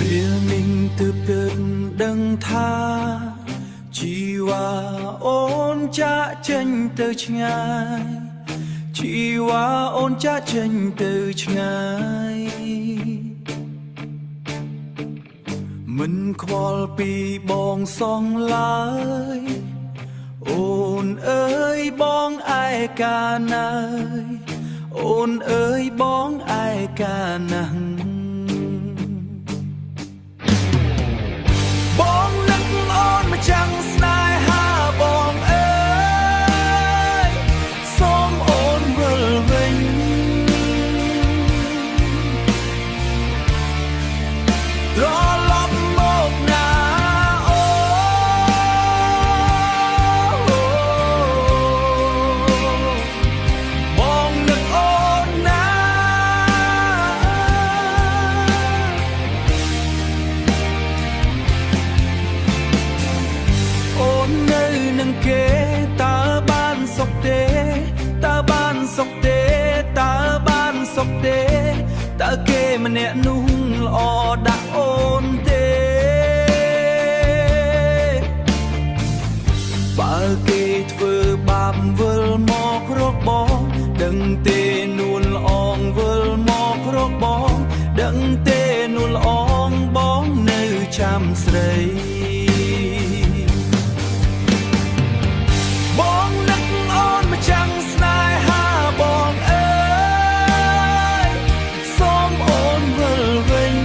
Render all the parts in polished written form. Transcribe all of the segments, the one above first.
ពេលមីងទើបគិតដឹងថាជីវ៉ាអូនចាក់ចេញទៅឆ្ងាយជីវ៉ាអូនចាក់ចេញទៅឆ្ងាយមិនខ្វល់ពីបងសងឡើយអូនអើយបងឯកាណាយអូនអើយបងឯកាណាស់បងនឹកអូនមកចាំងស្នេហាបងអើយសូមអូនវិលវិញត្រឡប់មកណាអូបងនឹកអូនណាអូននៅនឹងគេតើបានសុខទេតើបានសុខទេតើបានសុខទេតើគេម្នាក់នោះល្អដាក់អូនទេបើគេធ្វើបាបវិលមករកបងដឹងទេនួនល្អងវិលមករកបងដឹងទេនួនល្អងបងនៅចាំស្រីបងនឹកអូនមកចាំងស្នេហាបងអើយសូមអូនវិលវិញ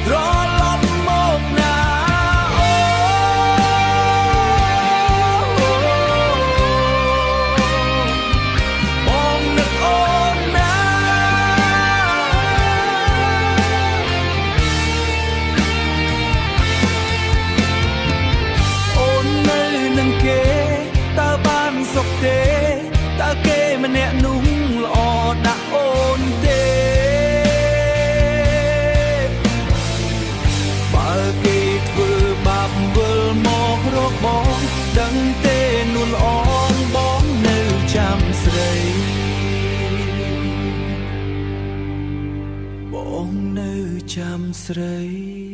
ត្រឡប់មកណាអូបងនឹកអូនណាអូននៅនឹងគេតើបានសុខទេតើគេម្នាក់នោះល្អដាក់អូនទេបើគេធ្វើបាបវិលមករកបងដឹងទេនួនល្អងបងនៅចាំស្រីបងនៅចាំស្រី